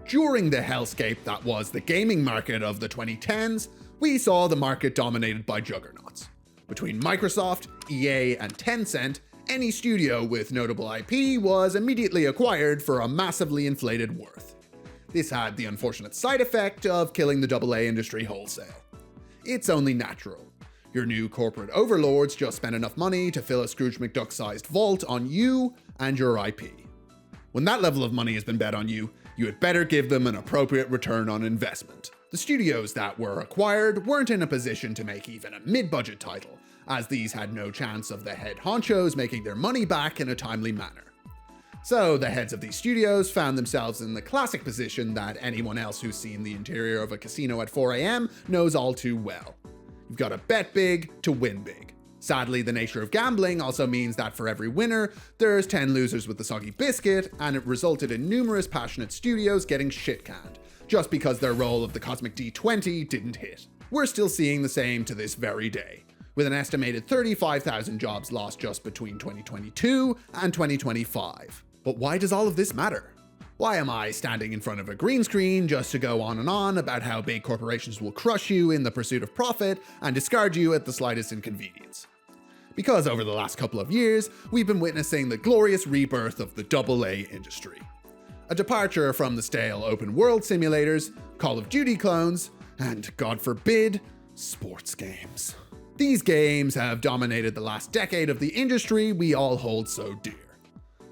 During the hellscape that was the gaming market of the 2010s, we saw the market dominated by juggernauts. Between Microsoft, EA, and Tencent, any studio with notable IP was immediately acquired for a massively inflated worth. This had the unfortunate side effect of killing the AA industry wholesale. It's only natural. Your new corporate overlords just spent enough money to fill a Scrooge McDuck-sized vault on you and your IP. When that level of money has been bet on you, you had better give them an appropriate return on investment. The studios that were acquired weren't in a position to make even a mid-budget title, as these had no chance of the head honchos making their money back in a timely manner. So the heads of these studios found themselves in the classic position that anyone else who's seen the interior of a casino at 4 AM knows all too well. You've got to bet big to win big. Sadly, the nature of gambling also means that for every winner, there's 10 losers with the soggy biscuit, and it resulted in numerous passionate studios getting shit-canned, just because their roll of the Cosmic D20 didn't hit. We're still seeing the same to this very day, with an estimated 35,000 jobs lost just between 2022 and 2025. But why does all of this matter? Why am I standing in front of a green screen just to go on and on about how big corporations will crush you in the pursuit of profit and discard you at the slightest inconvenience? Because over the last couple of years, we've been witnessing the glorious rebirth of the AA industry. A departure from the stale open world simulators, Call of Duty clones, and, God forbid, sports games. These games have dominated the last decade of the industry we all hold so dear.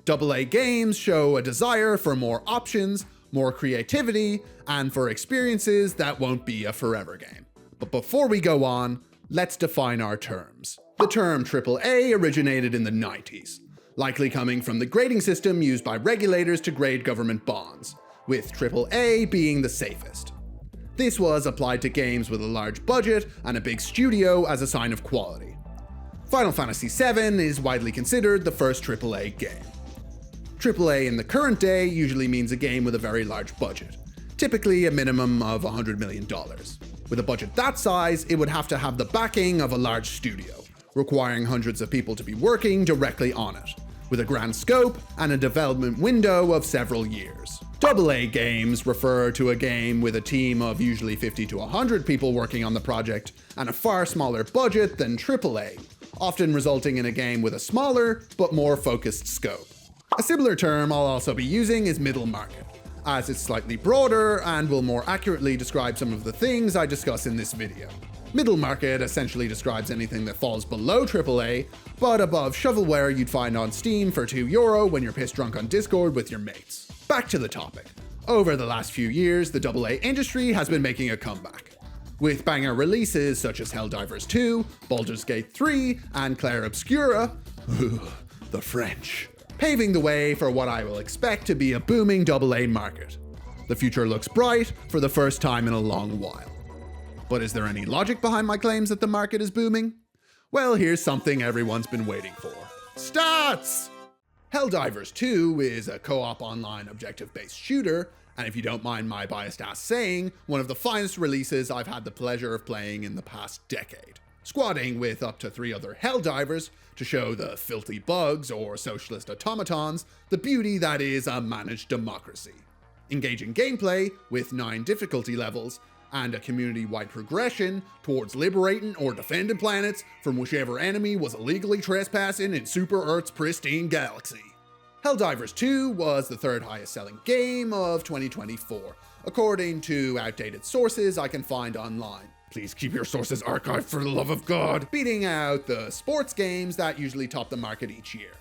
AA games show a desire for more options, more creativity, and for experiences that won't be a forever game. But before we go on, let's define our terms. The term AAA originated in the 90s, likely coming from the grading system used by regulators to grade government bonds, with AAA being the safest. This was applied to games with a large budget and a big studio as a sign of quality. Final Fantasy VII is widely considered the first AAA game. AAA in the current day usually means a game with a very large budget, typically a minimum of $100 million. With a budget that size, it would have to have the backing of a large studio, requiring hundreds of people to be working directly on it, with a grand scope and a development window of several years. AA games refer to a game with a team of usually 50 to 100 people working on the project and a far smaller budget than AAA, often resulting in a game with a smaller but more focused scope. A similar term I'll also be using is middle market, as it's slightly broader and will more accurately describe some of the things I discuss in this video. Middle market essentially describes anything that falls below AAA, but above shovelware you'd find on Steam for €2 when you're pissed drunk on Discord with your mates. Back to the topic. Over the last few years, the AA industry has been making a comeback, with banger releases such as Helldivers 2, Baldur's Gate 3, and Clair Obscura, the French, paving the way for what I will expect to be a booming AA market. The future looks bright for the first time in a long while. But is there any logic behind my claims that the market is booming? Well, here's something everyone's been waiting for. Stats! Helldivers 2 is a co-op online objective-based shooter, and if you don't mind my biased ass saying, one of the finest releases I've had the pleasure of playing in the past decade. Squadding with up to 3 other Helldivers to show the filthy bugs or socialist automatons the beauty that is a managed democracy. Engaging gameplay with 9 difficulty levels, and a community-wide progression towards liberating or defending planets from whichever enemy was illegally trespassing in Super Earth's pristine galaxy. Helldivers 2 was the 3rd highest selling game of 2024, according to outdated sources I can find online. Please keep your sources archived for the love of God, beating out the sports games that usually top the market each year.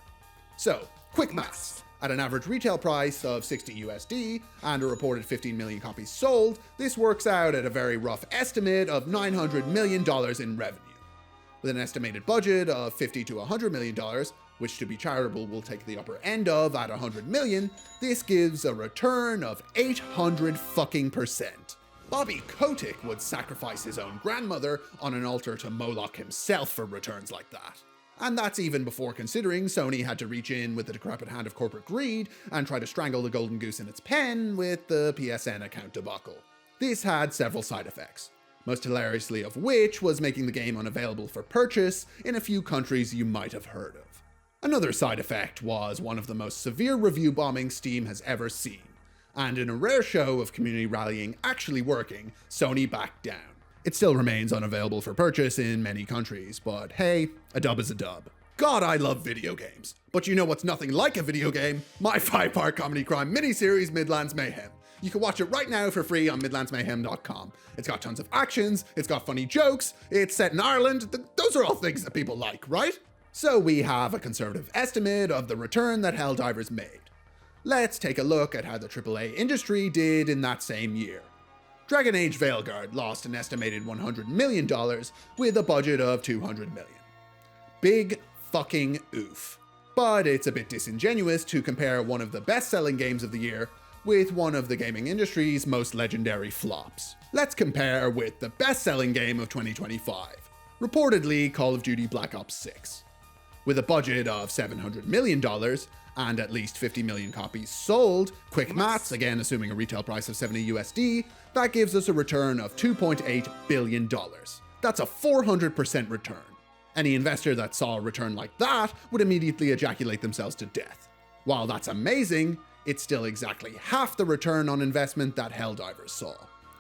So, quick maths. At an average retail price of $60 and a reported 15 million copies sold, this works out at a very rough estimate of $900 million in revenue. With an estimated budget of $50 to $100 million, which to be charitable will take the upper end of at $100 million, this gives a return of 800%. Bobby Kotick would sacrifice his own grandmother on an altar to Moloch himself for returns like that. And that's even before considering Sony had to reach in with the decrepit hand of corporate greed and try to strangle the golden goose in its pen with the PSN account debacle. This had several side effects, most hilariously of which was making the game unavailable for purchase in a few countries you might have heard of. Another side effect was one of the most severe review bombings Steam has ever seen, and in a rare show of community rallying actually working, Sony backed down. It still remains unavailable for purchase in many countries, but hey, a dub is a dub. God, I love video games. But you know what's nothing like a video game? My 5-part comedy crime miniseries, Midlands Mayhem. You can watch it right now for free on midlandsmayhem.com. It's got tons of actions, it's got funny jokes, it's set in Ireland. Those are all things that people like, right? So we have a conservative estimate of the return that Helldivers made. Let's take a look at how the AAA industry did in that same year. Dragon Age Veilguard lost an estimated $100 million with a budget of $200 million. Big fucking oof. But it's a bit disingenuous to compare one of the best-selling games of the year with one of the gaming industry's most legendary flops. Let's compare with the best-selling game of 2025, reportedly Call of Duty Black Ops 6. With a budget of $700 million and at least 50 million copies sold, quick maths, again assuming a retail price of 70 USD, that gives us a return of $2.8 billion. That's a 400% return. Any investor that saw a return like that would immediately ejaculate themselves to death. While that's amazing, it's still exactly half the return on investment that Helldivers saw.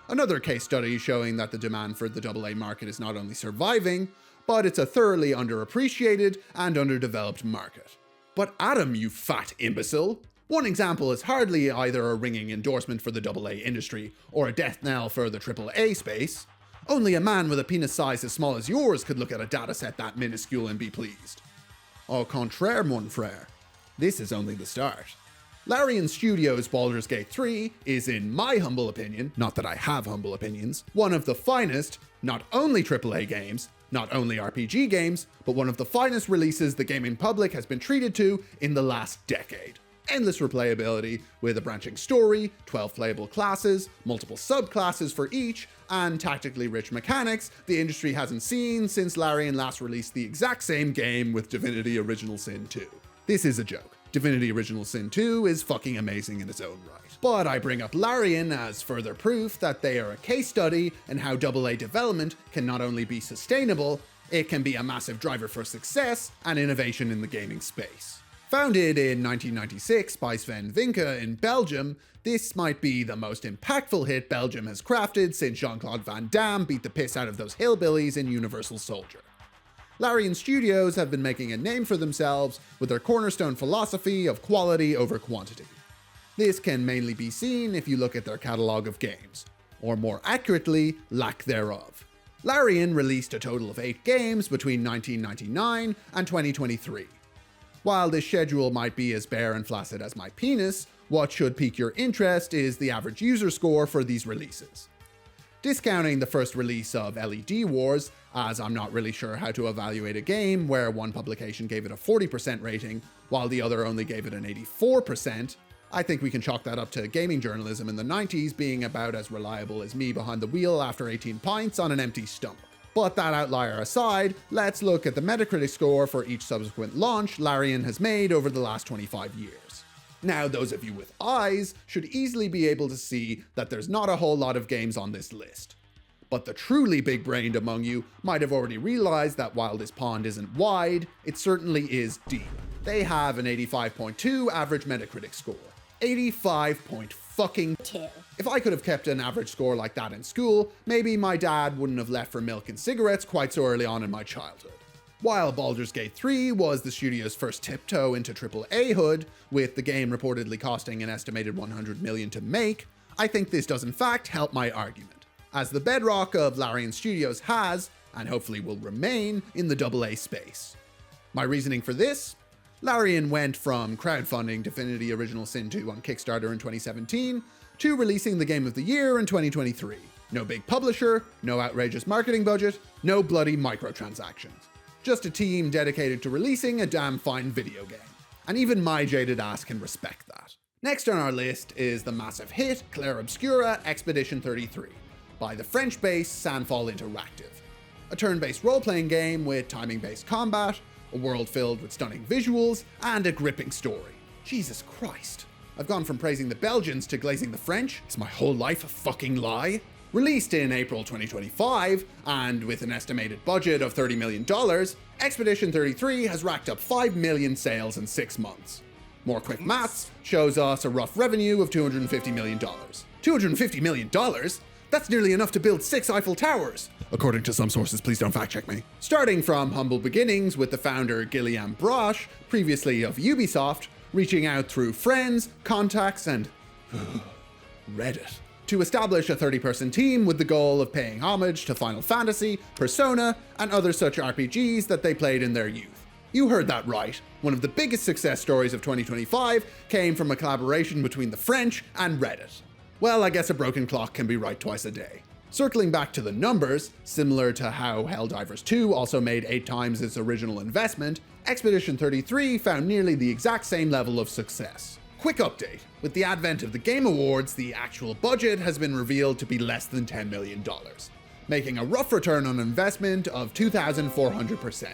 Another case study showing that the demand for the AA market is not only surviving, but it's a thoroughly underappreciated and underdeveloped market. But Adam, you fat imbecile! One example is hardly either a ringing endorsement for the AA industry or a death knell for the AAA space. Only a man with a penis size as small as yours could look at a dataset that minuscule and be pleased. Au contraire, mon frère. This is only the start. Larian Studios' Baldur's Gate 3 is, in my humble opinion, not that I have humble opinions, one of the finest, not only AAA games, not only RPG games, but one of the finest releases the gaming public has been treated to in the last decade. Endless replayability with a branching story, 12 playable classes, multiple subclasses for each, and tactically rich mechanics the industry hasn't seen since Larian last released the exact same game with Divinity Original Sin 2. This is a joke. Divinity Original Sin 2 is fucking amazing in its own right. But I bring up Larian as further proof that they are a case study in how AA development can not only be sustainable, it can be a massive driver for success and innovation in the gaming space. Founded in 1996 by Sven Vinke in Belgium, this might be the most impactful hit Belgium has crafted since Jean-Claude Van Damme beat the piss out of those hillbillies in Universal Soldier. Larian Studios have been making a name for themselves with their cornerstone philosophy of quality over quantity. This can mainly be seen if you look at their catalogue of games, or more accurately, lack thereof. Larian released a total of 8 games between 1999 and 2023. While this schedule might be as bare and flaccid as my penis, what should pique your interest is the average user score for these releases. Discounting the first release of LED Wars, as I'm not really sure how to evaluate a game where one publication gave it a 40% rating, while the other only gave it an 84%, I think we can chalk that up to gaming journalism in the 90s being about as reliable as me behind the wheel after 18 pints on an empty stomach. But that outlier aside, let's look at the Metacritic score for each subsequent launch Larian has made over the last 25 years. Now, those of you with eyes should easily be able to see that there's not a whole lot of games on this list. But the truly big-brained among you might have already realized that while this pond isn't wide, it certainly is deep. They have an 85.2 average Metacritic score. 85.2. If I could have kept an average score like that in school, maybe my dad wouldn't have left for milk and cigarettes quite so early on in my childhood. While Baldur's Gate 3 was the studio's first tiptoe into AAA-hood, with the game reportedly costing an estimated $100 million to make, I think this does in fact help my argument, as the bedrock of Larian Studios has, and hopefully will remain, in the AA space. My reasoning for this? Larian went from crowdfunding Divinity Original Sin 2 on Kickstarter in 2017 to releasing the Game of the Year in 2023. No big publisher, no outrageous marketing budget, no bloody microtransactions. Just a team dedicated to releasing a damn fine video game. And even my jaded ass can respect that. Next on our list is the massive hit Clair Obscura Expedition 33 by the French-based Sandfall Interactive. A turn-based role-playing game with timing-based combat, a world filled with stunning visuals, and a gripping story. Jesus Christ. I've gone from praising the Belgians to glazing the French. Is my whole life a fucking lie? Released in April 2025, and with an estimated budget of $30 million, Expedition 33 has racked up 5 million sales in 6 months. More quick maths shows us a rough revenue of $250 million. $250 million? That's nearly enough to build 6 Eiffel Towers, according to some sources. Please don't fact check me. Starting from humble beginnings with the founder Guillaume Broche, previously of Ubisoft, reaching out through friends, contacts, and Reddit, to establish a 30-person team with the goal of paying homage to Final Fantasy, Persona, and other such RPGs that they played in their youth. You heard that right. One of the biggest success stories of 2025 came from a collaboration between the French and Reddit. Well, I guess a broken clock can be right twice a day. Circling back to the numbers, similar to how Helldivers 2 also made 8 times its original investment, Expedition 33 found nearly the exact same level of success. Quick update, with the advent of the Game Awards, the actual budget has been revealed to be less than $10 million, making a rough return on investment of 2,400%.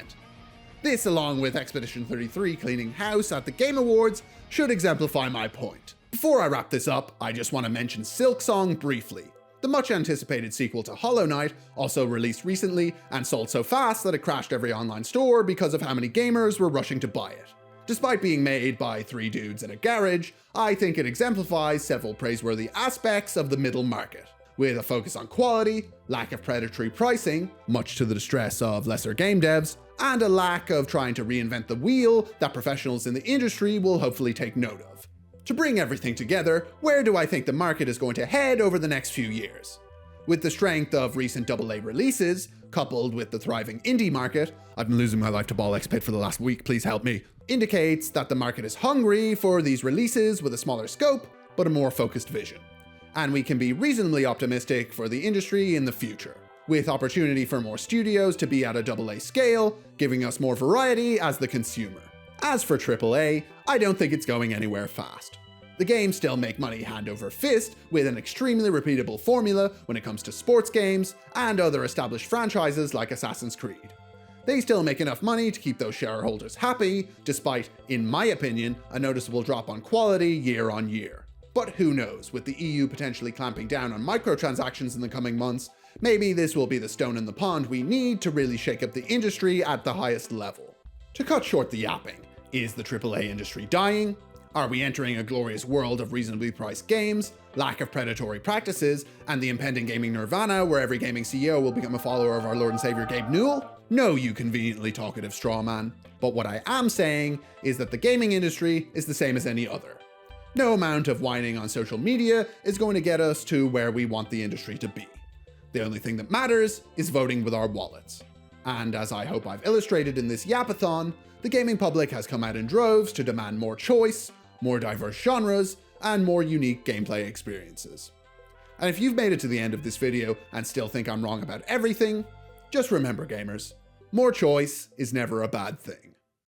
This, along with Expedition 33 cleaning house at the Game Awards, should exemplify my point. Before I wrap this up, I just want to mention Silksong briefly. The much anticipated sequel to Hollow Knight, also released recently and sold so fast that it crashed every online store because of how many gamers were rushing to buy it. Despite being made by 3 dudes in a garage, I think it exemplifies several praiseworthy aspects of the middle market, with a focus on quality, lack of predatory pricing, much to the distress of lesser game devs, and a lack of trying to reinvent the wheel that professionals in the industry will hopefully take note of. To bring everything together, where do I think the market is going to head over the next few years? With the strength of recent AA releases, coupled with the thriving indie market, I've been losing my life to Ball X Pit for the last week, please help me, indicates that the market is hungry for these releases with a smaller scope, but a more focused vision. And we can be reasonably optimistic for the industry in the future, with opportunity for more studios to be at a AA scale, giving us more variety as the consumer. As for AAA, I don't think it's going anywhere fast. The games still make money hand over fist with an extremely repeatable formula when it comes to sports games and other established franchises like Assassin's Creed. They still make enough money to keep those shareholders happy, despite, in my opinion, a noticeable drop on quality year on year. But who knows, with the EU potentially clamping down on microtransactions in the coming months, maybe this will be the stone in the pond we need to really shake up the industry at the highest level. To cut short the yapping, is the AAA industry dying? Are we entering a glorious world of reasonably priced games, lack of predatory practices, and the impending gaming nirvana where every gaming CEO will become a follower of our Lord and Savior Gabe Newell? No, you conveniently talkative straw man. But what I am saying is that the gaming industry is the same as any other. No amount of whining on social media is going to get us to where we want the industry to be. The only thing that matters is voting with our wallets. And as I hope I've illustrated in this yapathon, the gaming public has come out in droves to demand more choice, more diverse genres, and more unique gameplay experiences. And if you've made it to the end of this video and still think I'm wrong about everything, just remember gamers, more choice is never a bad thing.